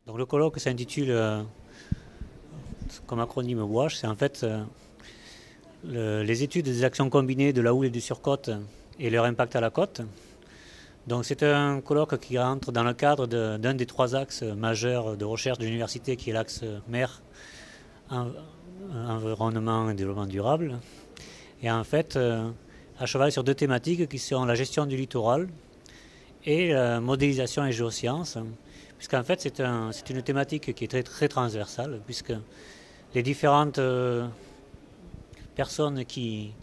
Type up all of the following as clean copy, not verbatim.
Donc le colloque s'intitule, comme acronyme WASH, c'est en fait les études des actions combinées de la houle et du surcote et leur impact à la côte. Donc c'est un colloque qui rentre dans le cadre d'un des trois axes majeurs de recherche de l'université qui est l'axe mer, environnement et développement durable. Et en fait, à cheval sur deux thématiques qui sont la gestion du littoral et la modélisation et géosciences, puisqu'en fait c'est une thématique qui est très transversale, puisque les différentes personnes qui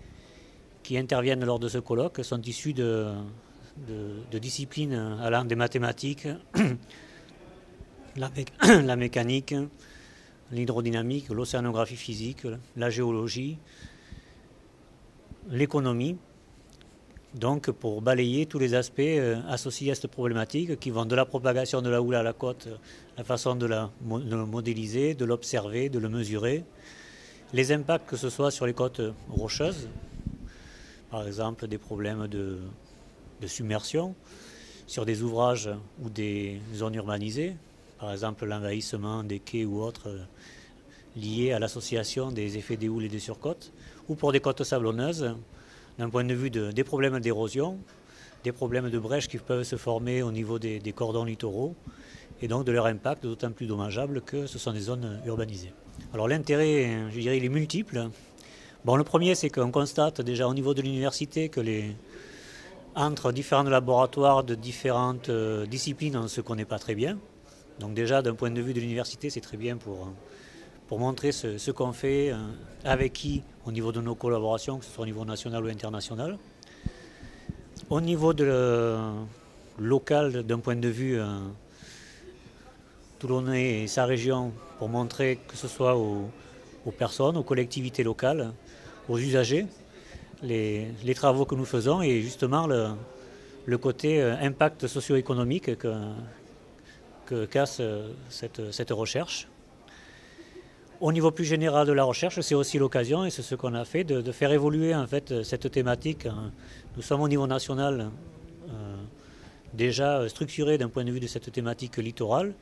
interviennent lors de ce colloque sont issues de disciplines allant des mathématiques, la mécanique, l'hydrodynamique, l'océanographie physique, la géologie, l'économie, donc pour balayer tous les aspects associés à cette problématique qui vont de la propagation de la houle à la côte, la façon de le modéliser, de l'observer, de le mesurer, les impacts que ce soit sur les côtes rocheuses, par exemple des problèmes de submersion, sur des ouvrages ou des zones urbanisées, par exemple l'envahissement des quais ou autres liés à l'association des effets des houles et des surcotes, ou pour des côtes sablonneuses, d'un point de vue des problèmes d'érosion, des problèmes de brèches qui peuvent se former au niveau des cordons littoraux, et donc de leur impact d'autant plus dommageable que ce sont des zones urbanisées. Alors l'intérêt, je dirais, il est multiple. Bon, le premier, c'est qu'on constate déjà au niveau de l'université que entre différents laboratoires de différentes disciplines, on ne se connaît pas très bien. Donc déjà, d'un point de vue de l'université, c'est très bien pour montrer ce qu'on fait, avec qui, au niveau de nos collaborations, que ce soit au niveau national ou international. Au niveau local, d'un point de vue toulonnais et sa région, pour montrer que ce soit aux personnes, aux collectivités locales, aux usagers, les travaux que nous faisons et justement le côté impact socio-économique qu'a cette recherche. Au niveau plus général de la recherche, c'est aussi l'occasion, et c'est ce qu'on a fait, de faire évoluer en fait cette thématique. Nous sommes au niveau national déjà structurés d'un point de vue de cette thématique littorale,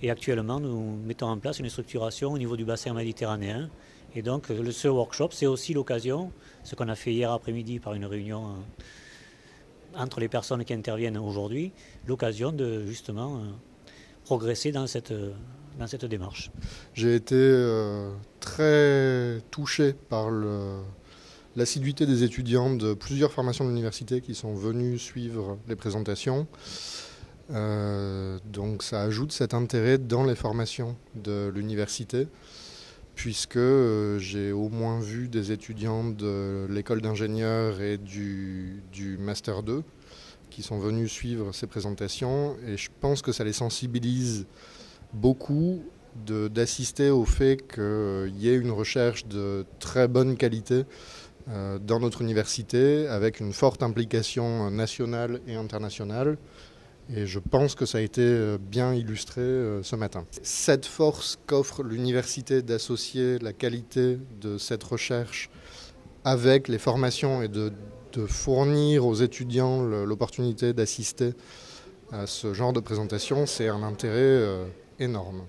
et actuellement nous mettons en place une structuration au niveau du bassin méditerranéen. Et donc ce workshop, c'est aussi l'occasion, ce qu'on a fait hier après-midi par une réunion entre les personnes qui interviennent aujourd'hui, l'occasion de justement progresser dans cette démarche. J'ai été très touché par l'assiduité des étudiants de plusieurs formations de l'université qui sont venus suivre les présentations. Donc ça ajoute cet intérêt dans les formations de l'université, puisque j'ai au moins vu des étudiants de l'école d'ingénieurs et du Master 2 qui sont venus suivre ces présentations, et je pense que ça les sensibilise beaucoup d'assister au fait qu'il y ait une recherche de très bonne qualité dans notre université, avec une forte implication nationale et internationale. Et je pense que ça a été bien illustré ce matin. Cette force qu'offre l'université d'associer la qualité de cette recherche avec les formations et de fournir aux étudiants l'opportunité d'assister à ce genre de présentation, c'est un intérêt énorme.